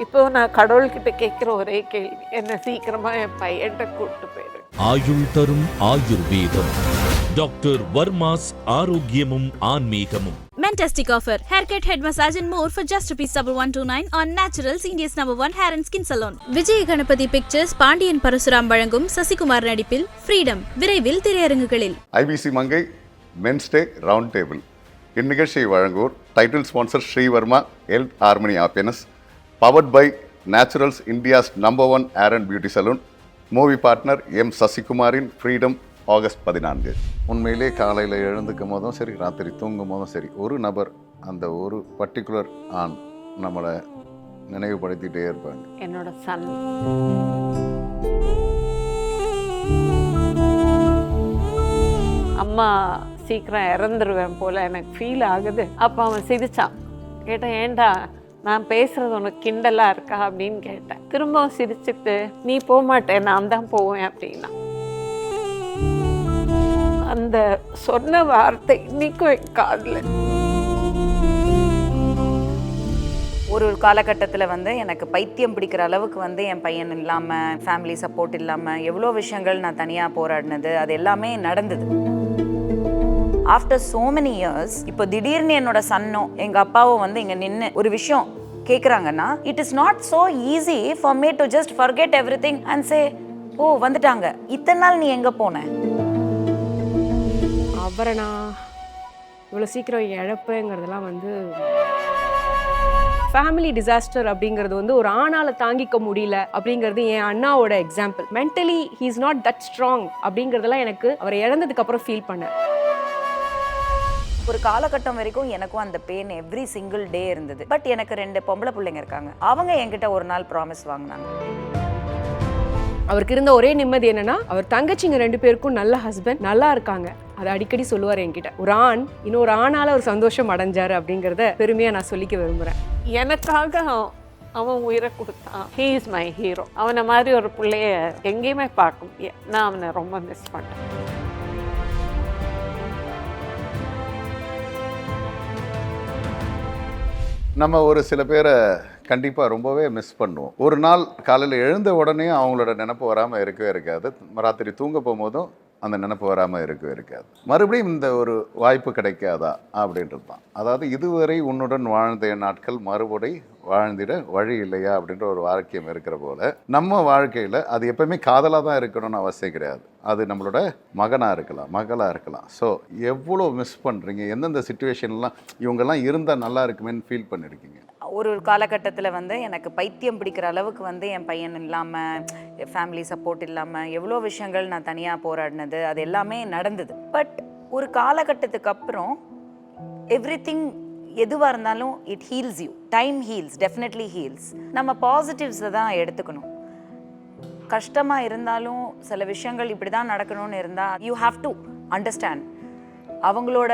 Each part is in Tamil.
இப்போ நான் கடவுள்கிட்ட கேட்குற ஒரே கேள்வி, என்ன சீக்கிரமா என் பையன்கிட்ட கூப்பிட்டு போயிடு. ஆயுள் தரும் ஆயுர்வேதம். டாக்டர் வர்மாஸ் ஆரோக்கியமும் ஆன்மீகமும். Fantastic offer. Haircut, head massage and more for just ₹1129 on Naturals, India's #1 hair and skin salon. Vijay Ganapathi pictures Pandian Parasuram வழங்கும் சசிகுமார் நடிப்பில் ஃப்ரீடம் விரைவில் திரையரங்குகளில். ஐபிசி மங்கை மென்ஸ்டே ரவுண்ட் டேபிள் இந்நிகழ்ச்சியை வழங்குவோர் title sponsor Srivarma health harmony happiness, powered by Naturals, India's #1 hair and beauty salon, movie partner M சசிகுமாரின் ஃப்ரீடம் ஆகஸ்ட் 14. உண்மையிலே காலையில் எழுந்துக்கும் போதும் சரி, ராத்திரி தூங்கும் போதும் சரி, ஒரு நபர், அந்த ஒரு பர்டிகுலர் ஆண் நம்மளை நினைவுபடுத்திகிட்டே இருப்பாங்க. என்னோட சன். அம்மா சீக்கிரம் இறந்துருவேன் போல எனக்கு ஃபீல் ஆகுது. அப்போ அவன் சிரிச்சான். கேட்டேன், ஏண்டா நான் பேசுறது உனக்கு கிண்டலா இருக்கா அப்படின்னு கேட்டேன். திரும்பவும் சிரிச்சுட்டு, நீ போக மாட்டேன், நான் தான் போவேன் அப்படின்னா. அந்த சொன்ன வார்த்தை இன்னைக்கும் என் காதுல. ஒரு காலகட்டத்தில் எனக்கு பைத்தியம் பிடிக்கிற அளவுக்கு என் பையன் இல்லாமல், ஃபேமிலி சப்போர்ட் இல்லாமல் எவ்வளோ விஷயங்கள் நான் தனியாக போராடினது, அது எல்லாமே நடந்தது. ஆஃப்டர் so many years, இப்போ திடீர்னு என்னோட சன்னோ எங்கள் அப்பாவோ இங்கே நின்று ஒரு விஷயம் கேட்குறாங்கன்னா, it is not so easy for me to just forget everything and say, oh வந்துட்டாங்க, இத்தனை நாள் நீ எங்கே போன? அவரை நான் இவ்வளோ சீக்கிரம் இழப்புங்கிறதுலாம் ஃபேமிலி டிசாஸ்டர் அப்படிங்கிறது ஒரு ஆணால் தாங்கிக்க முடியல அப்படிங்கிறது என் அண்ணாவோட example. Mentally he is not that strong அப்படிங்கிறதெல்லாம் எனக்கு அவரை இழந்ததுக்கு அப்புறம் ஃபீல் பண்ணேன். ஒரு காலகட்டம் வரைக்கும் எனக்கும் அந்த பெயின் எவ்ரி சிங்கிள் டே இருந்தது. பட் எனக்கு 2 பொம்பளை பிள்ளைங்க இருக்காங்க. அவங்க என்கிட்ட ஒரு நாள் ப்ராமிஸ் வாங்கினாங்க. அவருக்கு இருந்த ஒரே நிம்மதி என்னன்னா, அவர் தங்கச்சிங்க 2 பேருக்கும் நல்ல ஹஸ்பண்ட், நல்லா இருக்காங்க. அதை அடிக்கடி சொல்லுவார் என்கிட்ட. ஒரு ஆண் இன்னொரு ஆணால ஒரு சந்தோஷம் அடைஞ்சாரு அப்படிங்கிறத பெருமையா நான் சொல்லிக்க விரும்புறேன். எனக்காக அவன் உயிரை கொடுத்தான். He is my hero. அவனை மாதிரி ஒரு பிள்ளைய எங்கேயுமே பார்க்க முடியாது. நான் அவனை ரொம்ப மிஸ் பண்ணேன். நம்ம ஒரு சில பேரை கண்டிப்பாக ரொம்பவே மிஸ் பண்ணுவோம். ஒரு நாள் காலையில் எழுந்த உடனே அவங்களோட நினப்பு வராமல் இருக்கவே இருக்காது. ராத்திரி தூங்க போகும்போதும் அந்த நினப்பு வராமல் இருக்கவே இருக்காது. மறுபடியும் இந்த ஒரு வாய்ப்பு கிடைக்காதா அப்படின்றது தான். அதாவது இதுவரை உன்னுடன் வாழ்ந்த நாட்கள் மறுபடி வாழ்ந்திட வழி இல்லையா அப்படின்ற ஒரு வாக்கியம் இருக்கிற போல, நம்ம வாழ்க்கையில் அது எப்பவுமே காதலாக தான் இருக்கணும்னு அவசியம் கிடையாது. அது நம்மளோட மகனாக இருக்கலாம், மகளாக இருக்கலாம். ஸோ எவ்வளோ மிஸ் பண்ணுறீங்க? எந்தெந்த சுச்சுவேஷன்லாம் இவங்கெல்லாம் இருந்தால் நல்லா இருக்குமேன்னு ஃபீல் பண்ணியிருக்கீங்க? ஒரு காலகட்டத்தில் எனக்கு பைத்தியம் பிடிக்கிற அளவுக்கு என் பையன் இல்லாமல், ஃபேமிலி சப்போர்ட் இல்லாமல் எவ்வளோ விஷயங்கள் நான் தனியாக போராடினது, அது எல்லாமே நடந்தது. பட் ஒரு காலகட்டத்துக்கு அப்புறம் எவ்ரிதிங் எதுவாக இருந்தாலும் it heals you. Time heals, definitely heals. நம்ம பாசிட்டிவ்ஸை தான் எடுத்துக்கணும். கஷ்டமாக இருந்தாலும் சில விஷயங்கள் இப்படி தான் நடக்கணும்னு இருந்தால் யூ ஹாவ் டு அண்டர்ஸ்டாண்ட். அவங்களோட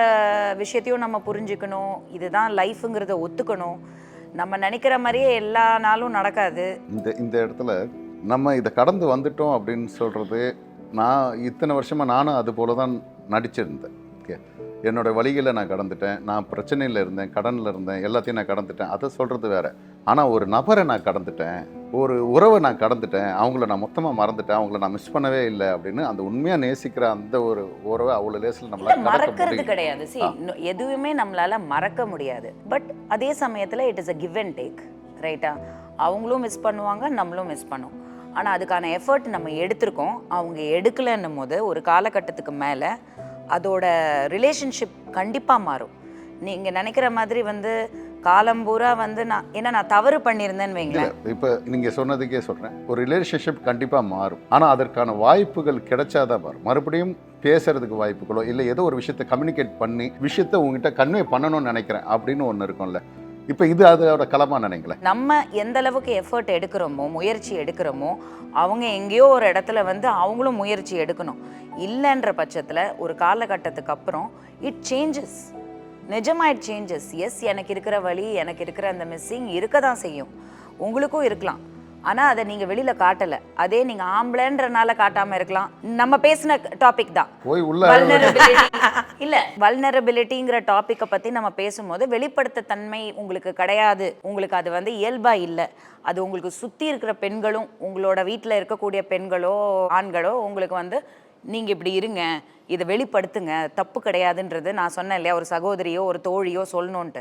விஷயத்தையும் நம்ம புரிஞ்சுக்கணும். இதுதான் லைஃபுங்கிறத ஒத்துக்கணும். நம்ம நினைக்கிற மாதிரியே எல்லா நாளும் நடக்காது. இந்த இடத்துல நம்ம இதை கடந்து வந்துட்டோம் அப்படின்னு சொல்கிறது, நான் இத்தனை வருஷமாக நானும் அது போல தான் நடிச்சிருந்தேன். ஓகே, என்னோடய வழிகளை நான் கடந்துட்டேன், நான் பிரச்சனையில் இருந்தேன், கடனில் இருந்தேன், எல்லாத்தையும் நான் கடந்துட்டேன், அதை சொல்கிறது வேறு. ஆனால் ஒரு நபரை நான் கடந்துட்டேன், ஒரு உறவை நான் கடந்துட்டேன், அவங்கள நான் மொத்தமாக மறந்துட்டேன், அவங்கள நான் மிஸ் பண்ணவே இல்லை அப்படின்னு அந்த உண்மையாக நேசிக்கிற அந்த ஒரு உறவை அவ்வளோ லேசில் நம்மளால் மறக்கிறது கிடையாது. எதுவுமே நம்மளால மறக்க முடியாது. பட் அதே சமயத்தில் it is a give and take, ரைட்டா? அவங்களும் மிஸ் பண்ணுவாங்க, நம்மளும் மிஸ் பண்ணுவோம். ஆனால் அதுக்கான எஃபர்ட் நம்ம எடுத்திருக்கோம். அவங்க எடுக்கலைன்னும் போது ஒரு காலகட்டத்துக்கு மேலே அதோட ரிலேஷன்ஷிப் கண்டிப்பாக மாறும். நீங்கள் நினைக்கிற மாதிரி காலம்பூரா நான் தவறு பண்ணியிருந்தேன்னு வைங்களேன். இப்போ நீங்கள் சொன்னதுக்கே சொல்கிறேன், ஒரு ரிலேஷன்ஷிப் கண்டிப்பாக மாறும். ஆனால் அதற்கான வாய்ப்புகள் கிடைச்சாதான் மாறும். மறுபடியும் பேசுறதுக்கு வாய்ப்புகளோ இல்லை ஏதோ ஒரு விஷயத்தை கம்யூனிகேட் பண்ணி விஷயத்தை உங்ககிட்ட கன்வே பண்ணணும்னு நினைக்கிறேன் அப்படின்னு ஒன்று இருக்கும்ல. இப்போ இது அதோட களமாக நினைங்களேன். நம்ம எந்த அளவுக்கு எஃபர்ட் எடுக்கிறோமோ, முயற்சி எடுக்கிறோமோ, அவங்க எங்கேயோ ஒரு இடத்துல அவங்களும் முயற்சி எடுக்கணும். இல்லைன்ற பட்சத்தில் ஒரு காலகட்டத்துக்கு அப்புறம் இட் சேஞ்சஸ். நிஜமாக இட் சேஞ்சஸ். எஸ், எனக்கு இருக்கிற வழி, எனக்கு இருக்கிற அந்த மிஸ்ஸிங் இருக்க தான் செய்யும். உங்களுக்கும் இருக்கலாம். ஆனால் அதை நீங்கள் வெளியில் காட்டலை. அதே நீங்கள் ஆம்பளைன்றனால காட்டாமல் இருக்கலாம். நம்ம பேசின டாபிக் தான் போய் உள்ள இல்லை, வல்னரபிலிட்டிங்கிற டாப்பிக்கை பற்றி நம்ம பேசும்போது வெளிப்படுத்த தன்மை உங்களுக்கு கிடையாது, உங்களுக்கு அது வந்து இயல்பாக இல்லை. அது உங்களுக்கு சுற்றி இருக்கிற பெண்களும், உங்களோட வீட்டில் இருக்கக்கூடிய பெண்களோ ஆண்களோ உங்களுக்கு வந்து நீங்கள் இப்படி இருங்க, இதை வெளிப்படுத்துங்க, தப்பு கிடையாதுன்றது நான் சொன்னேன் இல்லையா, ஒரு சகோதரியோ ஒரு தோழியோ சொல்லணுன்ட்டு.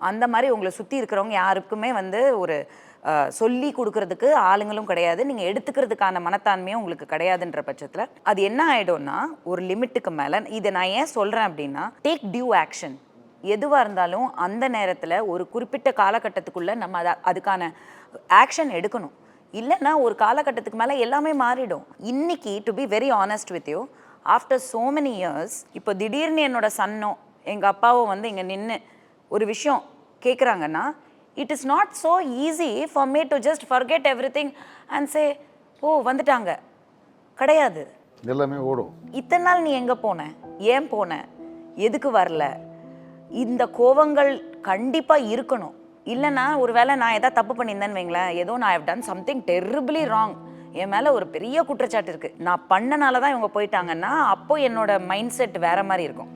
அந்த மாதிரி உங்களை சுற்றி இருக்கிறவங்க யாருக்குமே வந்து ஒரு சொல்லி கொடுக்கறதுக்கு ஆளுங்களும் கிடையாது, நீங்கள் எடுத்துக்கிறதுக்கான மனத்தான்மையும் உங்களுக்கு கிடையாதுன்ற பட்சத்தில் அது என்ன ஆகிடும்னா, ஒரு லிமிட்டுக்கு மேலே, இதை நான் ஏன் சொல்கிறேன் அப்படின்னா, டேக் டியூ ஆக்ஷன். எதுவாக இருந்தாலும் அந்த நேரத்தில் ஒரு குறிப்பிட்ட காலகட்டத்துக்குள்ளே நம்ம அதுக்கான ஆக்ஷன் எடுக்கணும். இல்லைன்னா ஒரு காலகட்டத்துக்கு மேலே எல்லாமே மாறிடும். இன்னைக்கு to be very honest with you, after so many years, இப்போ திடீர்னு என்னோட சன்னோ எங்கள் அப்பாவோ வந்து இங்கே நின்று ஒரு விஷயம் கேட்குறாங்கன்னா, it is not so easy for me to just forget everything and say oh வந்துட்டாங்க. கிடையாது, எல்லாமே ஓடும். இத்தனை நாள் நீ எங்கே போன, ஏன் போன, எதுக்கு வரல, இந்த கோவங்கள் கண்டிப்பாக இருக்கணும். இல்லைன்னா ஒரு வேளை நான் எதாவது தப்பு பண்ணியிருந்தேன்னு வைங்களேன், ஏதோ நான் ஹவ் டன் சம்திங் டெர்ரிபிளி ராங், என் மேலே ஒரு பெரிய குற்றச்சாட்டு இருக்குது, நான் பண்ணனால தான் இவங்க போயிட்டாங்கன்னா, அப்போ என்னோட மைண்ட் செட் வேறு மாதிரி இருக்கும்.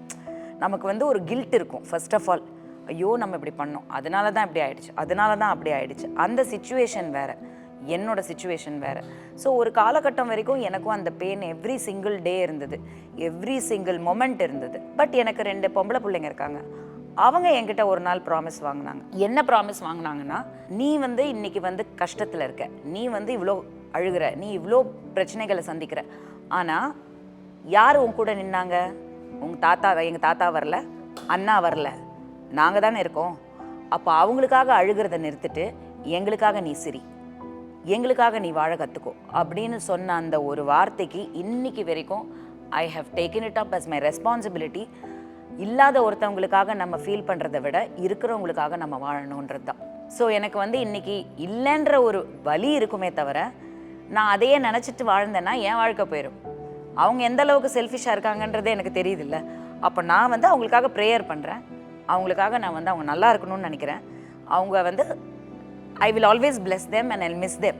நமக்கு வந்து ஒரு கில்ட் இருக்கும். ஃபர்ஸ்ட் ஆஃப் ஆல், ஐயோ நம்ம இப்படி பண்ணோம், அதனால தான் இப்படி ஆயிடுச்சு, அதனால தான் அப்படி ஆயிடுச்சு. அந்த சிச்சுவேஷன் வேறு, என்னோட சிச்சுவேஷன் வேறு. ஸோ ஒரு காலகட்டம் வரைக்கும் எனக்கும் அந்த பெயின் எவ்ரி சிங்கிள் டே இருந்தது, எவ்ரி சிங்கிள் மொமெண்ட் இருந்தது. பட் எனக்கு 2 பொம்பளை பிள்ளைங்க இருக்காங்க. அவங்க என்கிட்ட ஒரு நாள் ப்ராமிஸ் வாங்கினாங்க. என்ன ப்ராமிஸ் வாங்கினாங்கன்னா, நீ வந்து இன்னைக்கு வந்து கஷ்டத்தில் இருக்க, நீ வந்து இவ்வளோ அழுகிற, நீ இவ்வளோ பிரச்சனைகளை சந்திக்கிற, ஆனால் யார் உன் கூட நின்னாங்க? உங்கள் தாத்தா, எங்கள் தாத்தா வரல, அண்ணா வரல, நாங்கள் தானே இருக்கோம். அப்போ அவங்களுக்காக அழுகிறத நிறுத்திட்டு எங்களுக்காக நீ சிரி, எங்களுக்காக நீ வாழ கற்றுக்கோ அப்படின்னு சொன்ன அந்த ஒரு வார்த்தைக்கு இன்னைக்கு வரைக்கும் I have taken it up as my responsibility. இல்லாத ஒருத்தவங்களுக்காக நம்ம ஃபீல் பண்ணுறதை விட இருக்கிறவங்களுக்காக நம்ம வாழணுன்றது தான். ஸோ எனக்கு வந்து இன்றைக்கி இல்லைன்ற ஒரு வலி இருக்குமே தவிர, நான் அதையே நினச்சிட்டு வாழ்ந்தேன்னா என் வாழ்க்கை போயிடும். அவங்க எந்த அளவுக்கு செல்ஃபிஷாக இருக்காங்கன்றதே எனக்கு தெரியுதில்ல. அப்போ நான் வந்து அவங்களுக்காக ப்ரேயர் பண்ணுறேன், அவங்களுக்காக நான் வந்து அவங்க நல்லா இருக்கணும்னு நினைக்கிறேன். அவங்க வந்து I will always bless them and I'll miss them.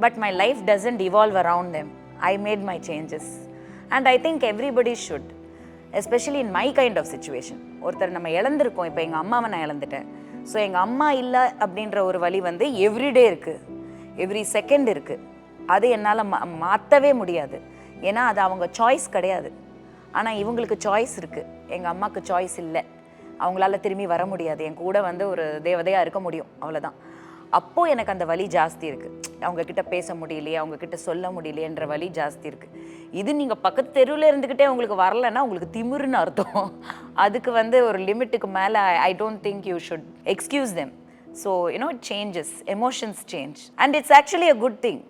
But my life doesn't evolve around them. I made my changes. And I think everybody should. Especially in my kind of situation. ஒருத்தர் நம்ம இழந்திருக்கோம். இப்போ எங்கள் அம்மாவை நான் இழந்துட்டேன். ஸோ எங்கள் அம்மா இல்லை அப்படின்ற ஒரு வழி வந்து எவ்ரிடே இருக்குது, எவ்ரி செகண்ட் இருக்குது. அது என்னால் மாற்றவே முடியாது. ஏன்னா அது அவங்க சாய்ஸ் கிடையாது. ஆனால் இவங்களுக்கு சாய்ஸ் இருக்குது. எங்கள் அம்மாவுக்கு சாய்ஸ் இல்லை. அவங்களால திரும்பி வர முடியாது. என் கூட வந்து ஒரு தேவதையாக இருக்க முடியும், அவ்வளோதான். அப்போது எனக்கு அந்த வலி ஜாஸ்தி இருக்குது. அவங்கக்கிட்ட பேச முடியலையே, அவங்கக்கிட்ட சொல்ல முடியலையன்ற வலி ஜாஸ்தி இருக்குது. இது நீங்கள் பக்கத்து தெருவில் இருந்துக்கிட்டே உங்களுக்கு வரலைன்னா உங்களுக்கு திமிருன்னு அர்த்தம். அதுக்கு வந்து ஒரு லிமிட்டுக்கு மேலே I don't think you should excuse them. So you know it changes, emotions change and it's actually a good thing.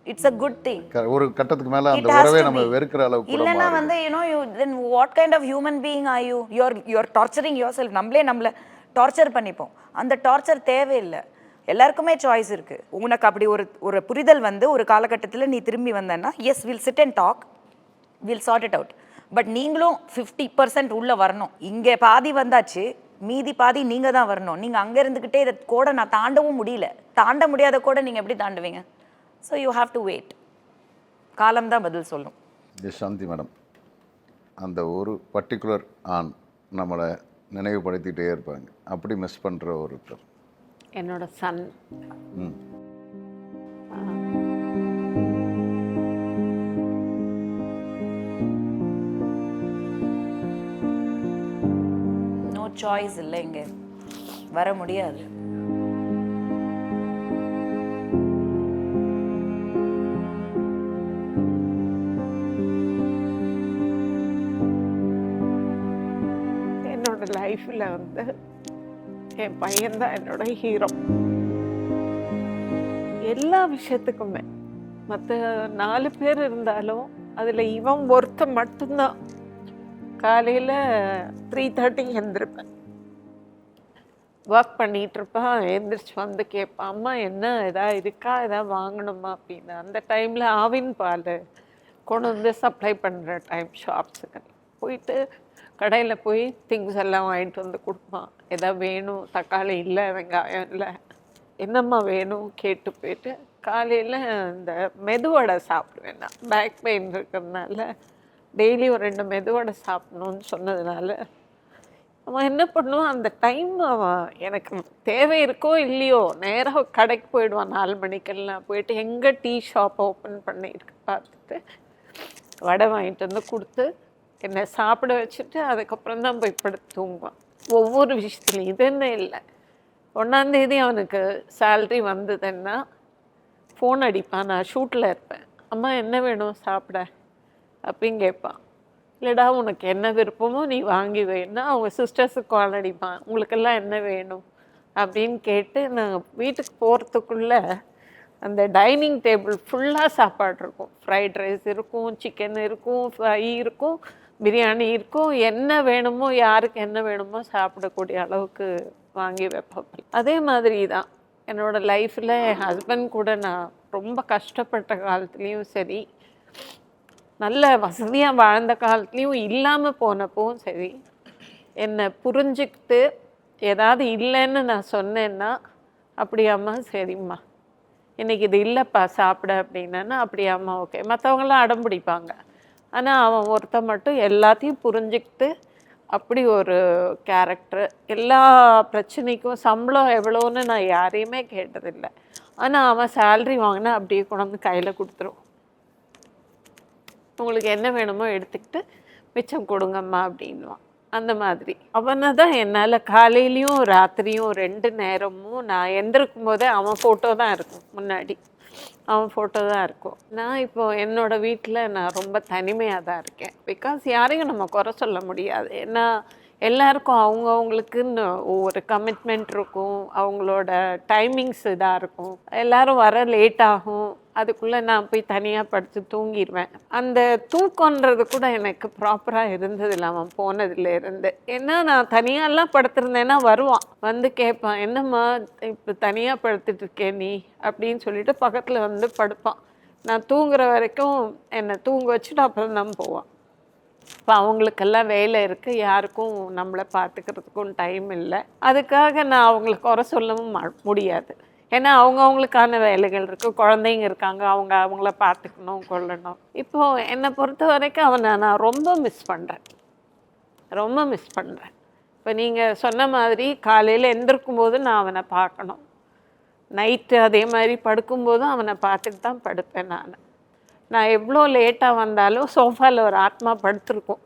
It's a good thing. ஒரு கட்டத்துக்கு மேலே அந்த உறவே நம்ம வெறுக்கிற அளவுக்கு இல்லைன்னா வந்து you know you then what kind of human being are you? You are torturing yourself. நம்மளை டார்ச்சர் பண்ணிப்போம். அந்த டார்ச்சர் தேவையில்லை. எல்லாருக்குமே சாய்ஸ் இருக்குது. உனக்கு அப்படி ஒரு புரிதல் வந்து ஒரு காலகட்டத்தில் நீ திரும்பி வந்தேன்னா, yes will sit and talk, will sort it out. But நீங்களும் 50% உள்ளே வரணும். இங்கே பாதி வந்தாச்சு, மீதி பாதி நீங்கள் தான் வரணும். நீங்கள் அங்கே இருந்துக்கிட்டே இதை கூட நான் தாண்டவும் முடியல, தாண்ட முடியாத கூட நீங்கள் எப்படி தாண்டுவீங்க? So you have to wait. காலம்தான் பதில் சொல்லும். சாந்தி மேடம், அந்த ஒரு பர்டிகுலர் ஆண் நம்மளை நினைவுபடுத்திகிட்டே இருப்பாங்க. அப்படி மிஸ் பண்ணுற ஒருத்தர் என்னோட சன். நோ சாய்ஸ் இல்லை, இங்கே வர முடியாது. என்னோட லைஃப்பில் வந்து என் பையன்தான் என்னோட ஹீரோ. எல்லா விஷயத்துக்குமே மற்ற 4 பேர் இருந்தாலும் அதில் இவன் ஒருத்தன் மட்டும்தான். காலையில் 3:30 எழுந்திருப்பேன், ஒர்க் பண்ணிகிட்ருப்பான். எழுந்திரிச்சு வந்து கேட்பான், அம்மா என்ன எதாவது இருக்கா, எதாவது வாங்கணுமா அப்படின்னு. அந்த டைமில் ஆவின் பால் கொண்டு வந்து சப்ளை பண்ணுற டைம் ஷாப்ஸுக்கு போயிட்டு கடையில் போய் திங்ஸ் எல்லாம் வாங்கிட்டு வந்து கொடுப்பான். எதாவது வேணும், தக்காளி இல்லை, வெங்காயம் இல்லை, என்னம்மா வேணும் கேட்டு போயிட்டு காலையில் இந்த மெதுவடை சாப்பிடுவேன். நான் பேக் பெயின் இருக்கிறதுனால டெய்லி ஒரு 2 மெதுவடை சாப்பிடணும்னு சொன்னதுனால அவன் என்ன பண்ணுவான், அந்த டைம் அவன் எனக்கு தேவை இருக்கோ இல்லையோ நேராக கடைக்கு போயிடுவான். 4 மணிக்கெல்லாம் போயிட்டு எங்கே டீ ஷாப் ஓப்பன் பண்ணியிருக்கு பார்த்துட்டு வடை வாங்கிட்டு வந்து கொடுத்து என்னை சாப்பிட வச்சுட்டு அதுக்கப்புறம் தான் போய் படுத்து தூங்குவான். ஒவ்வொரு விஷயத்துலையும் இது என்ன இல்லை, 1ஆம் தேதி அவனுக்கு சேல்ரி வந்ததுன்னா ஃபோன் அடிப்பான். நான் ஷூட்டில் இருப்பேன். அம்மா என்ன வேணும் சாப்பிட அப்படின்னு கேட்பான். இல்லைடா உனக்கு என்ன விருப்பமோ நீ வாங்கி வேணும்னா அவங்க சிஸ்டர்ஸுக்கு கால் அடிப்பான், உங்களுக்கெல்லாம் என்ன வேணும் அப்படின்னு கேட்டு நான் வீட்டுக்கு போகிறதுக்குள்ளே அந்த டைனிங் டேபிள் ஃபுல்லாக சாப்பாடு இருக்கும். ஃப்ரைட் ரைஸ் இருக்கும், சிக்கன் இருக்கும், ஃப்ரை இருக்கும், பிரியாணி இருக்கும். என்ன வேணுமோ யாருக்கு என்ன வேணுமோ சாப்பிடக்கூடிய அளவுக்கு வாங்கி வைப்பேன். அதே மாதிரி தான் என்னோடய லைஃப்பில் என் ஹஸ்பண்ட் கூட நான் ரொம்ப கஷ்டப்பட்ட காலத்துலேயும் சரி, நல்ல வசதியாக வாழ்ந்த காலத்துலேயும் இல்லாமல் போனப்பவும் சரி, என்னை புரிஞ்சுக்கிட்டு ஏதாவது இல்லைன்னு நான் சொன்னேன்னா அப்படியாம்மா சரிம்மா இன்றைக்கி இது இல்லைப்பா சாப்பிட அப்படின்னா அப்படியாம்மா ஓகே. மற்றவங்களாம் அடம் பிடிப்பாங்க. ஆனால் அவன் ஒருத்தன் மட்டும் எல்லாத்தையும் புரிஞ்சுக்கிட்டு அப்படி ஒரு கேரக்டர். எல்லா பிரச்சனைக்கும் சம்பளம் எவ்வளோன்னு நான் யாரையுமே கேட்டதில்லை. ஆனால் அவன் சேல்ரி வாங்கினா அப்படியே கொண்டாந்து கையில் கொடுத்துரும். உங்களுக்கு என்ன வேணுமோ எடுத்துக்கிட்டு மிச்சம் கொடுங்கம்மா அப்படின்வான். அந்த மாதிரி அவனை தான் என்னால் காலையிலையும் ராத்திரியும் 2 நேரமும் நான் எந்திருக்கும் போதே அவன் ஃபோட்டோ தான் இருக்கும். முன்னாடி அவன் ஃபோட்டோ தான் இருக்கும். நான் இப்போது என்னோடய வீட்டில் நான் ரொம்ப தனிமையாக தான் இருக்கேன். பிகாஸ் யாரையும் நம்ம குறை சொல்ல முடியாது. ஏன்னா எல்லாருக்கும் அவங்கவுங்களுக்குன்னு ஒவ்வொரு கமிட்மெண்ட் இருக்கும், அவங்களோட டைமிங்ஸ் இதாக இருக்கும். எல்லோரும் வர லேட் ஆகும். அதுக்குள்ளே நான் போய் தனியாக படுத்து தூங்கிடுவேன். அந்த தூக்கன்றது கூட எனக்கு ப்ராப்பராக இருந்ததில்லை அவன் போனதுலேருந்து. ஏன்னா நான் தனியாகலாம் படுத்திருந்தேன்னா வருவான், வந்து கேட்பான், என்னம்மா இப்போ தனியாக படுத்துட்ருக்கேன் நீ அப்படின்னு சொல்லிட்டு பக்கத்தில் வந்து படுப்பான். நான் தூங்குற வரைக்கும் என்னை தூங்க வச்சுட்டு அப்புறம் தான் போவான். இப்போ அவங்களுக்கெல்லாம் வேலை இருக்குது, யாருக்கும் நம்மளை பார்த்துக்கிறதுக்கும் டைம் இல்லை. அதுக்காக நான் அவங்களுக்கு குறை சொல்லவும் முடியாது. ஏன்னா அவங்கவுங்களுக்கான வேலைகள் இருக்குது, குழந்தைங்க இருக்காங்க, அவங்கள பார்த்துக்கணும் கொள்ளணும். இப்போது என்னை பொறுத்த வரைக்கும் அவனை நான் ரொம்ப மிஸ் பண்ணுறேன். இப்போ நீங்கள் சொன்ன மாதிரி காலையில் எந்திருக்கும் போது நான் அவனை பார்க்கணும், நைட்டு அதே மாதிரி படுக்கும்போதும் அவனை பார்த்துட்டு தான் படுப்பேன். நான் எவ்வளோ லேட்டாக வந்தாலும் சோஃபாவில் ஒரு ஆத்மா படுத்துருக்கும்.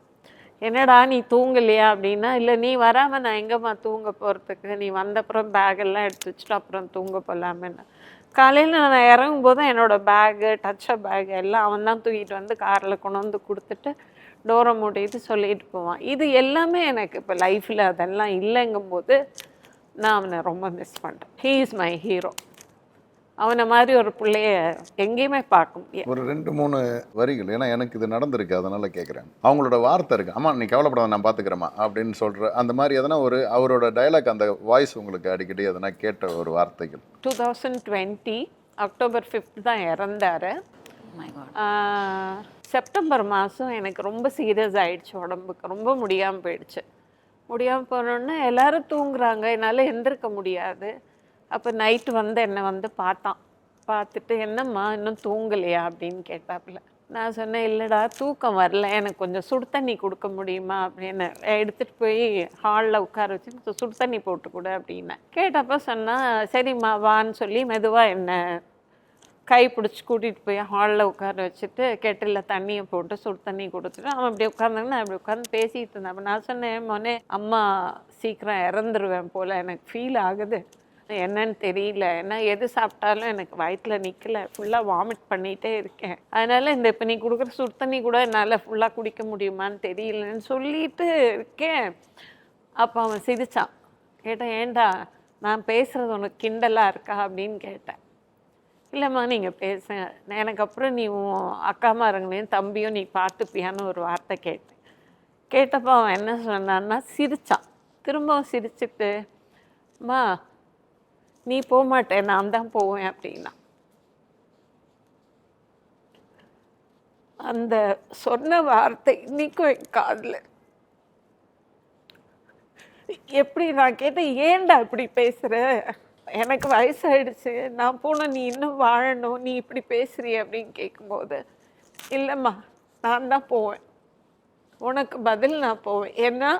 என்னடா நீ தூங்கலையா அப்படின்னா, இல்லை நீ வராமல் நான் எங்கேம்மா தூங்க போகிறதுக்கு, நீ வந்தப்புறம் பேக்கெல்லாம் எடுத்து வச்சுட்டு அப்புறம் தூங்க போகலாமேன்னு. காலையில் நான் இறங்கும்போது என்னோடய பேகு, டச்சப் பேக் எல்லாம் அவன் தான் தூக்கிட்டு வந்து காரில் கொண்டு வந்து கொடுத்துட்டு டோரை மூடிட்டு சொல்லிட்டு போவான். இது எல்லாமே எனக்கு இப்போ லைஃப்பில் அதெல்லாம் இல்லைங்கும்போது நான் அவனை ரொம்ப மிஸ் பண்ணுறேன். He is my hero. அவனை மாதிரி ஒரு பிள்ளைய எங்கேயுமே பார்க்க முடியாது. ஒரு 2-3 வரிகள், ஏன்னா எனக்கு இது நடந்திருக்கு, அதனால கேட்குறேன். அவங்களோட வார்த்தை இருக்கு, அம்மா நீ கவலைப்படாத நான் பார்த்துக்கிறேம்மா அப்படின்னு சொல்கிற அந்த மாதிரி எதனா ஒரு அவரோட டைலாக், அந்த வாய்ஸ் உங்களுக்கு அடிக்கடி எதனா கேட்ட ஒரு வார்த்தைகள்? 2020 அக்டோபர் 5 தான் இறந்தார். செப்டம்பர் மாதம் எனக்கு ரொம்ப சீரியஸ் ஆகிடுச்சு, உடம்புக்கு ரொம்ப முடியாமல் போயிடுச்சு. முடியாமல் போனோன்னே எல்லோரும் தூங்குறாங்க, என்னால் எந்திருக்க முடியாது. அப்போ நைட்டு வந்து என்னை வந்து பார்த்துட்டு என்னம்மா இன்னும் தூங்கலையா அப்படின்னு கேட்டாப்புல. நான் சொன்னேன், இல்லைடா தூக்கம் வரல, எனக்கு கொஞ்சம் சுடு தண்ணி கொடுக்க முடியுமா அப்படின்னு. எடுத்துகிட்டு போய் ஹாலில் உட்கார வச்சு சுடு தண்ணி போட்டு கொடு அப்படின்னேன். கேட்டப்போ சொன்னால் சரிம்மா வான்னு சொல்லி மெதுவாக என்னை கை பிடிச்சி கூட்டிகிட்டு போய் ஹாலில் உட்கார வச்சுட்டு கெட்டிலில் தண்ணியை போட்டு சுடு தண்ணி கொடுத்துட்டு அவன் அப்படி உட்காந்தாங்கன்னா அப்படி உட்காந்து பேசிகிட்டு இருந்தேன். அப்போ நான் சொன்னேன், மோனே அம்மா சீக்கிரம் இறந்துருவேன் போல் எனக்கு ஃபீல் ஆகுது, என்னன்னு தெரியல, ஏன்னா எது சாப்பிட்டாலும் எனக்கு வயிற்றில் நிற்கலை, ஃபுல்லாக வாமிட் பண்ணிகிட்டே இருக்கேன். அதனால் இந்த இப்போ நீ கொடுக்குற சுடு தண்ணி கூட என்னால் ஃபுல்லாக குடிக்க முடியுமான்னு தெரியலன்னு சொல்லிட்டு இருக்கேன். அப்போ அவன் சிரித்தான். கேட்டேன், ஏண்டா நான் பேசுகிறது உனக்கு கிண்டலாக இருக்கா அப்படின்னு கேட்டேன். இல்லைம்மா நீங்கள் பேச, எனக்கு அப்புறம் நீ உன் அக்காமாரங்களையும் தம்பியும் நீ பார்த்துப்பியான்னு ஒரு வார்த்தை கேட்டேன். கேட்டப்போ அவன் என்ன சொன்னான்னா சிரித்தான். திரும்பவும் சிரிச்சுட்டு, அம்மா நீ போக மாட்டேன் நான் தான் போவேன் அப்படின்னா. அந்த சொன்ன வார்த்தை இன்னைக்கும் என் காதில். எப்படி நான் கேட்டேன், ஏன்டா இப்படி பேசுகிற, எனக்கு வயசாயிடுச்சு, நான் போனால் நீ இன்னும் வாழணும், நீ இப்படி பேசுறிய அப்படின்னு கேட்கும்போது, இல்லைம்மா நான் தான் போவேன், உனக்கு பதில் நான் போவேன். ஏன்னா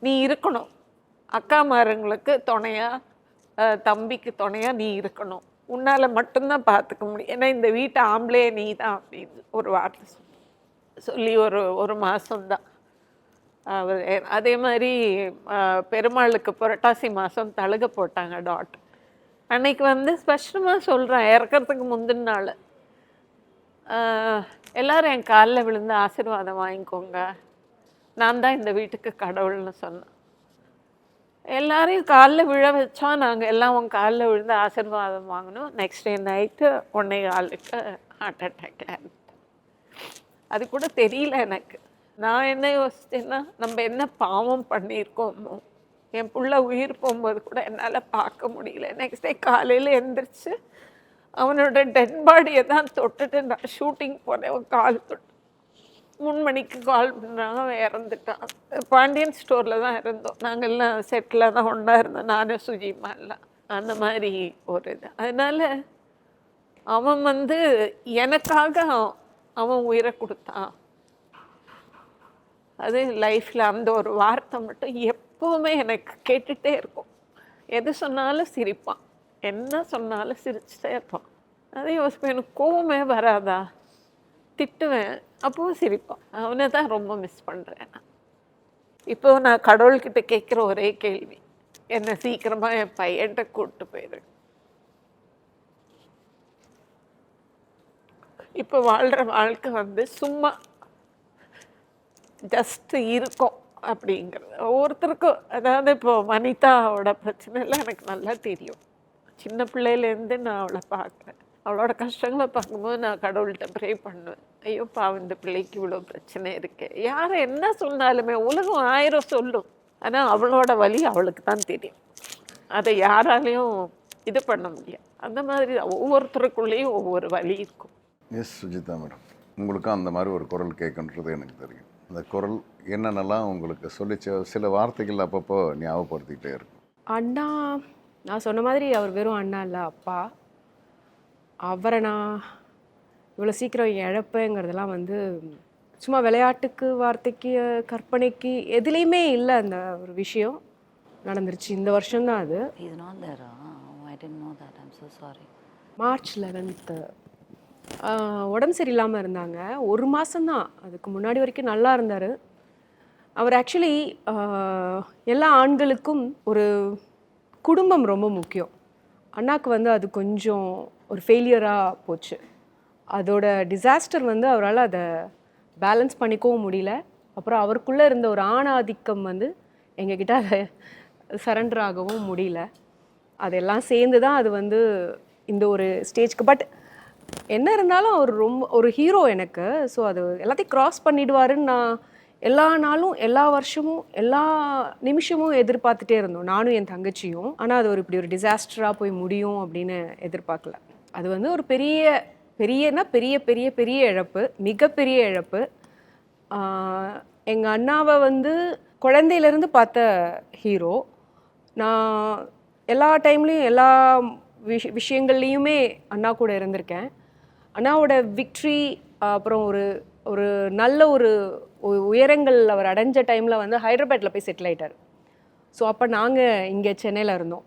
நீ இருக்கணும், அக்காமாருங்களுக்கு துணையாக, தம்பிக்கு துணையாக நீ இருக்கணும், உன்னால் மட்டும்தான் பார்த்துக்க முடியும். ஏன்னா இந்த வீட்டை ஆம்பளையே நீ தான் அப்படின்னு ஒரு வார்த்தை சொல்லி ஒரு மாதம்தான் அவர். அதே மாதிரி பெருமாளுக்கு புரட்டாசி மாதம் தழுக போட்டாங்க டாட். அன்னைக்கு வந்து ஸ்பஷ்டமாக சொல்கிறேன், இறக்கிறதுக்கு முந்தின நாள் எல்லாரும் என் காலில் விழுந்து ஆசீர்வாதம் வாங்கிக்கோங்க, நான் தான் இந்த வீட்டுக்கு கடவுள்னு சொன்னேன். எல்லாரையும் காலில் விழ வச்சா நாங்கள் எல்லாம் உன் காலில் விழுந்து ஆசீர்வாதம் வாங்கணும். Next day night 1:15 heart attack. அது கூட தெரியல எனக்கு. நான் என்ன யோசிச்சேன்னா, நம்ம என்ன பாவம் பண்ணியிருக்கோமோ, என் புள்ள உயிர் போகும்போது கூட என்னால் பார்க்க முடியல. நெக்ஸ்ட் டே காலையில் எழுந்திரிச்சு அவனோட டெட் பாடியை தான் தொட்டுட்டு நான் ஷூட்டிங் போனேன். கால் தொட்டு 3 மணிக்கு கால் பண்ணாங்க, அவன் இறந்துட்டான். பாண்டியன் ஸ்டோரில் தான் இருந்தோம், நாங்கள் எல்லாம் செட்டில் தான் ஒன்றா இருந்தோம், நானும் சுஜிமா எல்லாம். அந்த மாதிரி ஒரு இது. அதனால் அவன் வந்து எனக்காக அவன் உயிரை கொடுத்தான். அது லைஃப்பில் அந்த ஒரு வார்த்தை மட்டும் எப்போவுமே எனக்கு கேட்டுகிட்டே இருக்கும். எது சொன்னாலும் சிரிப்பான், என்ன சொன்னாலும் சிரிச்சுட்டே இருப்பான். அதே யோசிப்பேன், எனக்கு கோவமே வராதா, திட்டுவேன், அப்பவும் சிரிப்பான். அவனை தான் ரொம்ப மிஸ் பண்ணுறேன் நான். இப்போ நான் கடவுள்கிட்ட கேட்குற ஒரே கேள்வி, என்னை சீக்கிரமாக என் பையன்கிட்ட கூப்பிட்டு போயிடு. இப்போ வாழ்கிற வாழ்க்கை வந்து சும்மா ஜஸ்ட் இருக்கும் அப்படிங்கிறது ஒவ்வொருத்தருக்கும். அதாவது இப்போ வனிதாவோட பிரச்சனைலாம் எனக்கு நல்லா தெரியும். சின்ன பிள்ளையிலேருந்து நான் அவளை பார்க்குறேன். அவளோட கஷ்டங்களை பார்க்கும்போது நான் கடவுள்கிட்ட ப்ரே பண்ணுவேன், ஐயோ பாவம் இந்த பிள்ளைக்கு இவ்வளோ பிரச்சனை இருக்கு. யார் என்ன சொன்னாலுமே உலகம் 1000 சொல்லும், ஆனால் அவளோட வலி அவளுக்கு தான் தெரியும். அதை யாராலையும் இது பண்ண முடியாது. அந்த மாதிரி ஒவ்வொருத்தருக்குள்ளேயும் ஒவ்வொரு வலி இருக்கும். எஸ் சுஜிதா மேடம், உங்களுக்கும் அந்த மாதிரி ஒரு குரல் கேட்குன்றது எனக்கு தெரியும். அந்த குரல் என்னென்னலாம் உங்களுக்கு சொல்லிச்சு, சில வார்த்தைகள் அப்பப்போ ஞாபகப்படுத்திக்கிட்டே இருக்கும். அண்ணா, நான் சொன்ன மாதிரி அவர் வெறும் அண்ணா இல்லை, அப்பா. அவரை நான் இவ்வளோ சீக்கிரம் இழப்பேங்கிறதெல்லாம் வந்து சும்மா விளையாட்டுக்கு, வார்த்தைக்கு, கற்பனைக்கு எதுலேயுமே இல்லை. அந்த ஒரு விஷயம் நடந்துருச்சு இந்த வருஷம்தான். அது மார்ச் 11 உடம்பு சரியில்லாமல் இருந்தாங்க. 1 மாதம்தான், அதுக்கு முன்னாடி வரைக்கும் நல்லா இருந்தார் அவர். ஆக்சுவலி எல்லா ஆண்களுக்கும் ஒரு குடும்பம் ரொம்ப முக்கியம். அண்ணாக்கு வந்து அது கொஞ்சம் ஒரு ஃபெயிலியராக போச்சு. அதோட டிசாஸ்டர் வந்து அவரால் அதை பேலன்ஸ் பண்ணிக்கவும் முடியல. அப்புறம் அவருக்குள்ளே இருந்த ஒரு ஆணாதிக்கம் வந்து எங்ககிட்ட அதை சரண்டர் ஆகவும் முடியல. அதெல்லாம் சேர்ந்து தான் அது வந்து இந்த ஒரு ஸ்டேஜ்க்கு. பட் என்ன இருந்தாலும் அவர் ரொம்ப ஒரு ஹீரோ எனக்கு. ஸோ அது எல்லாத்தையும் க்ராஸ் பண்ணிடுவாருன்னு நான் எல்லா நாளும், எல்லா வருஷமும், எல்லா நிமிஷமும் எதிர்பார்த்துட்டே இருந்தோம், நானும் என் தங்கச்சியும். ஆனால் அது ஒரு இப்படி ஒரு டிசாஸ்டராக போய் முடியும் அப்படின்னு எதிர்பார்க்கல. அது வந்து ஒரு பெரிய பெரிய இழப்பு, மிகப்பெரிய இழப்பு. எங்கள் அண்ணாவை வந்து குழந்தையிலேருந்து பார்த்த ஹீரோ. நான் எல்லா டைம்லேயும் எல்லா விஷயங்கள்லேயுமே அண்ணா கூட இருந்திருக்கேன். அண்ணாவோட விக்ட்ரி, அப்புறம் ஒரு நல்ல ஒரு உயரங்கள் அவர் அடைஞ்ச டைமில் வந்து ஹைதராபாத்தில் போய் செட்டில் ஆகிட்டார். ஸோ அப்போ நாங்கள் இங்கே சென்னையில் இருந்தோம்.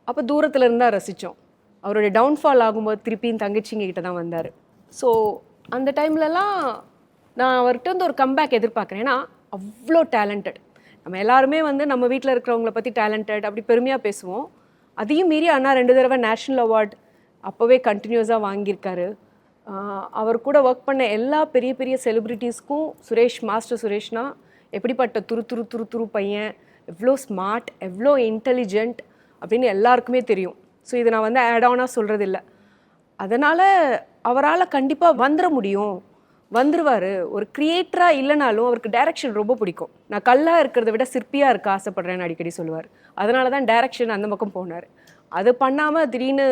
அப்போ தூரத்தில் இருந்தால் ரசித்தோம். அவருடைய டவுன்ஃபால் ஆகும்போது திருப்பியும் தங்கச்சிங்க கிட்ட தான் வந்தார். ஸோ அந்த டைம்லலாம் நான் அவர்கிட்ட வந்து ஒரு கம்பேக் எதிர்பார்க்குறேன். ஏன்னா அவ்வளோ டேலண்டட். நம்ம எல்லாருமே வந்து நம்ம வீட்டில் இருக்கிறவங்கள பற்றி டேலண்டட் அப்படி பெருமையாக பேசுவோம். அதையும் மீறி அண்ணா 2 தடவை நேஷ்னல் அவார்ட் அப்போவே கண்டினியூஸாக வாங்கியிருக்காரு. அவர் கூட ஒர்க் பண்ண எல்லா பெரிய பெரிய செலிப்ரிட்டிஸ்க்கும் மாஸ்டர் சுரேஷ்னா எப்படிப்பட்ட துரு பையன், எவ்வளோ ஸ்மார்ட், எவ்வளோ இன்டெலிஜென்ட் அப்படின்னு எல்லாருக்குமே தெரியும். ஸோ இதை நான் வந்து ஆட் ஆனாக சொல்கிறது இல்லை. அதனால் அவரால் கண்டிப்பாக வந்துருவார். ஒரு கிரியேட்டராக இல்லைனாலும் அவருக்கு டைரக்ஷன் ரொம்ப பிடிக்கும். நான் கல்லாக இருக்கிறத விட சிற்பியாக இருக்க ஆசைப்பட்றேன்னு அடிக்கடி சொல்லுவார். அதனால தான் டைரக்ஷன் அந்த பக்கம் போனார். அது பண்ணாமல் திடீர்னு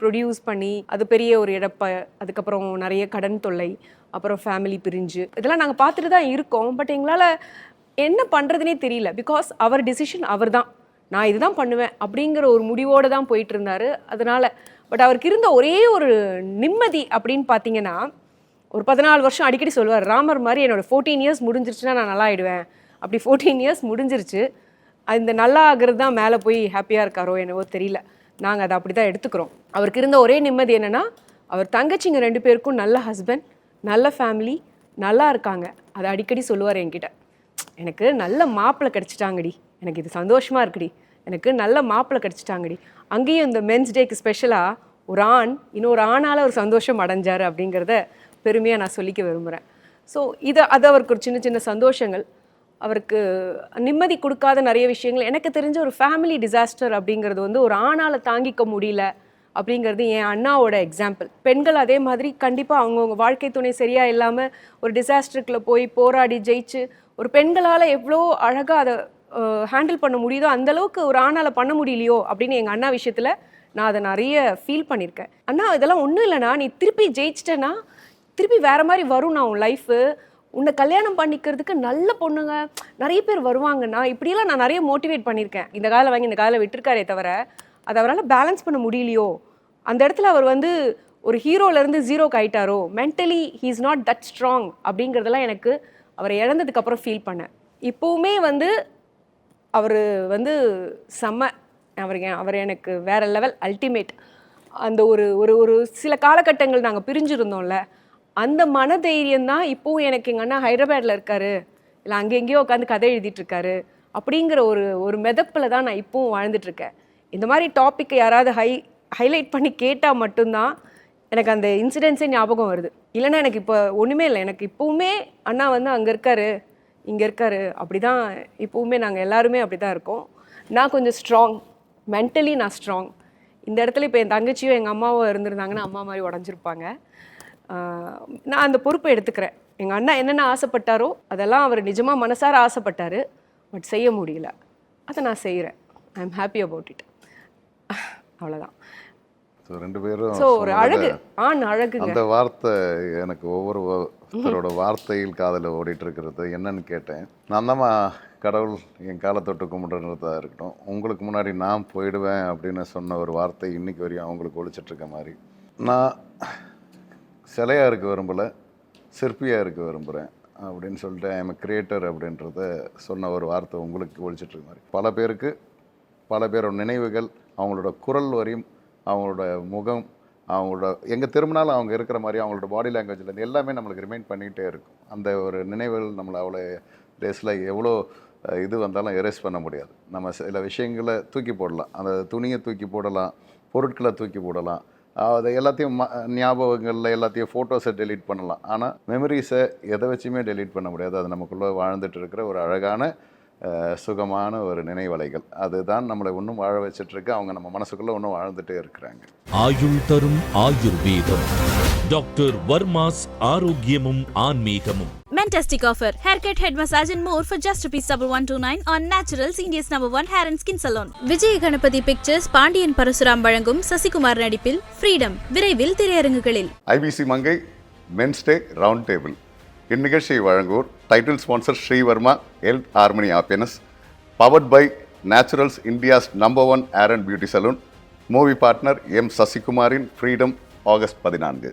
ப்ரொடியூஸ் பண்ணி அது பெரிய ஒரு இழப்பை, அதுக்கப்புறம் நிறைய கடன் தொல்லை, அப்புறம் ஃபேமிலி பிரிஞ்சு இதெல்லாம் நாங்கள் பார்த்துட்டு தான் இருக்கோம். பட் எங்களால் என்ன பண்ணுறதுனே தெரியல. பிகாஸ் அவர் டிசிஷன் அவர் தான். நான் இதுதான் பண்ணுவேன் அப்படிங்கிற ஒரு முடிவோடு தான் போயிட்டு இருந்தாரு. அதனால பட் அவருக்கு இருந்த ஒரே ஒரு நிம்மதி அப்படின்னு பார்த்தீங்கன்னா, ஒரு 14 வருஷம் அடிக்கடி சொல்லுவார், ராமர் மாதிரி என்னோட 14 இயர்ஸ் முடிஞ்சிருச்சுன்னா நான் நல்லா ஆயிடுவேன். அப்படி 14 இயர்ஸ் முடிஞ்சிருச்சு. அந்த நல்லா ஆகிறது தான் மேலே போய் ஹாப்பியாக இருக்காரோ என்னவோ தெரியல. நாங்கள் அதை அப்படி தான் எடுத்துக்கிறோம். அவருக்கு இருந்த ஒரே நிம்மதி என்னென்னா, அவர் தங்கச்சிங்க 2 பேருக்கும் நல்ல ஹஸ்பண்ட், நல்ல ஃபேமிலி, நல்லா இருக்காங்க. அதை அடிக்கடி சொல்லுவார் என்கிட்ட, எனக்கு நல்ல மாப்பிள்ளை கிடச்சிட்டாங்கடி, எனக்கு இது சந்தோஷமாக இருக்குடி, எனக்கு நல்ல மாப்பிள்ளை கிடச்சிட்டாங்கடி. அங்கேயும் இந்த மென்ஸ் டேக்கு ஸ்பெஷலாக ஒரு ஆண் இன்னொரு ஆணால் ஒரு சந்தோஷம் அடைஞ்சார் அப்படிங்கிறத பெருமையாக நான் சொல்லிக்க விரும்புகிறேன். ஸோ அது அவருக்கு ஒரு சின்ன சின்ன சந்தோஷங்கள். அவருக்கு நிம்மதி கொடுக்காத நிறைய விஷயங்கள். எனக்கு தெரிஞ்ச ஒரு ஃபேமிலி டிசாஸ்டர் அப்படிங்கிறது வந்து ஒரு ஆணால் தாங்கிக்க முடியல அப்படிங்கிறது என் அண்ணாவோட எக்ஸாம்பிள். பெண்கள் அதே மாதிரி கண்டிப்பாக அவங்கவுங்க வாழ்க்கை துணை சரியாக இல்லாமல் ஒரு டிசாஸ்டருக்குள்ளே போய் போராடி ஜெயிச்சு ஒரு பெண்களால் எவ்வளோ அழகாக அதை ஹேண்டில் பண்ண முடியுதோ அந்தளவுக்கு ஒரு ஆணால் பண்ண முடியலையோ அப்படின்னு எங்கள் அண்ணா விஷயத்தில் நான் அதை நிறைய ஃபீல் பண்ணியிருக்கேன். அண்ணா இதெல்லாம் ஒன்றும் இல்லைண்ணா, நீ திருப்பி ஜெயிச்சிட்டேன்னா திருப்பி வேறு மாதிரி வரும் நான் உன் லைஃபு, உன்னை கல்யாணம் பண்ணிக்கிறதுக்கு நல்ல பொண்ணுங்க நிறைய பேர் வருவாங்கன்னா, இப்படியெல்லாம் நான் நிறைய மோட்டிவேட் பண்ணியிருக்கேன். இந்த காலை வாங்கி இந்த காலை விட்டுருக்காரே தவிர அதை அவரால் பேலன்ஸ் பண்ண முடியலையோ, அந்த இடத்துல அவர் வந்து ஒரு ஹீரோலேருந்து ஜீரோக்கு ஆயிட்டாரோ, mentally he is not that strong அப்படிங்கிறதெல்லாம் எனக்கு அவரை இழந்ததுக்கப்புறம் ஃபீல் பண்ணேன். இப்போவுமே வந்து அவர் வந்து செம்ம, அவர் எனக்கு வேறு லெவல் அல்டிமேட். அந்த ஒரு ஒரு ஒரு சில காலகட்டங்கள் நாங்கள் பிரிஞ்சிருந்தோம்ல, அந்த மனதைரியம் தான் இப்போவும் எனக்கு. எங்கள் அண்ணா ஹைதராபாத்தில் இருக்காரு, இல்லை அங்கே எங்கேயோ உட்காந்து கதை எழுதிட்டுருக்காரு அப்படிங்கிற ஒரு மெதப்பில் தான் நான் இப்போவும் வாழ்ந்துட்டுருக்கேன். இந்த மாதிரி டாப்பிக்கை யாராவது ஹைலைட் பண்ணி கேட்டால் மட்டும்தான் எனக்கு அந்த இன்சிடென்ட்ஸே ஞாபகம் வருது. இல்லைன்னா எனக்கு இப்போ ஒன்றுமே இல்லை. எனக்கு இப்போவுமே அண்ணா வந்து அங்கே இருக்காரு, இங்கே இருக்காரு, அப்படி தான் இப்போவுமே நாங்கள் எல்லாருமே அப்படி தான் இருக்கோம். நான் கொஞ்சம் ஸ்ட்ராங், மென்டலி நான் ஸ்ட்ராங். இந்த இடத்துல இப்போ என் தங்கச்சியோ எங்கள் அம்மாவோ இருந்திருந்தாங்கன்னா அம்மா மாதிரி உடஞ்சிருப்பாங்க. நான் அந்த பொறுப்பை எடுத்துக்கிறேன். எங்கள் அண்ணா என்னென்ன ஆசைப்பட்டாரோ அதெல்லாம் அவர் நிஜமாக மனசார ஆசைப்பட்டார், பட் செய்ய முடியல. அதை நான் செய்கிறேன். I am happy about it. அவ்வளோதான். ஸோ 2 பேரும் ஸோ ஒரு அழகு, ஆண் அழகுங்க. அந்த வார்த்தை எனக்கு ஒவ்வொருத்தரோட வார்த்தையில் காதில் ஓடிட்டு இருக்கிறது என்னன்னு கேட்டேன். நான் தான் கடவுள் என் காலை தொட்டு கும்பிடுறதா இருக்கட்டும், உங்களுக்கு முன்னாடி நான் போயிடுவேன் அப்படின்னு சொன்ன ஒரு வார்த்தை இன்னைக்கு வரையும் அவங்களுக்கு ஒழிச்சிட்ருக்க மாதிரி. நான் சிலையாக இருக்க விரும்பலை, சிற்பியாக இருக்க விரும்புகிறேன் அப்படின்னு சொல்லிட்டு ஐ எம் கிரியேட்டர் அப்படின்றத சொன்ன ஒரு வார்த்தை உங்களுக்கு ஒழிச்சிட்ருக்க மாதிரி. பல பேருக்கு பல பேரோட நினைவுகள், அவங்களோட குரல் வரையும், அவங்களோட முகம், அவங்களோட எங்கே திரும்பினாலும் அவங்க இருக்கிற மாதிரி அவங்களோட பாடி லாங்குவேஜ்லேருந்து எல்லாமே நம்மளுக்கு ரிமைண்ட் பண்ணிகிட்டே இருக்கும். அந்த ஒரு நினைவுகள் நம்மளை அவ்வளோ டேஸில் எவ்வளோ இது வந்தாலும் எரேஸ் பண்ண முடியாது. நம்ம சில விஷயங்களை தூக்கி போடலாம், அந்த துணியை தூக்கி போடலாம், பொருட்களை தூக்கி போடலாம், அதை எல்லாத்தையும் ஞாபகங்களில் எல்லாத்தையும் ஃபோட்டோஸை டெலீட் பண்ணலாம். ஆனால் மெமரிஸை எதை வச்சுமே டெலீட் பண்ண முடியாது. அது நமக்குள்ளே வாழ்ந்துட்டு இருக்கிற ஒரு அழகான சுகமான ஒரு நினைவலைகள். அதுதான் நம்மளை இன்னும் வாழ வச்சிட்ருக்கு. அவங்க நம்ம மனசுக்குள்ளே இன்னும் வாழ்ந்துட்டே இருக்கிறாங்க. ஆயுள் தரும் ஆயுர்வேதம், டாக்டர் வர்மாஸ் ஆரோக்கியமும் ஆன்மீகமும். Fantastic offer. Haircut, head massage and more for just ₹129 on Naturals, India's #1 hair and skin salon. Vijay Ganapathi pictures Pandian Parasuram வழங்கும் சசிகுமார் நடிப்பில் ஃப்ரீடம் விரைவில் திரையரங்குகளில். ஐபிசி மங்கை மென்ஸ் டே ரவுண்ட் டேபிள் இந்நிகழ்ச்சியை வழங்குவோர் title sponsor Srivarma health harmony happiness, powered by Naturals, India's #1 hair and beauty salon, movie partner M சசிகுமாரின் ஃப்ரீடம், ஆகஸ்ட் 14.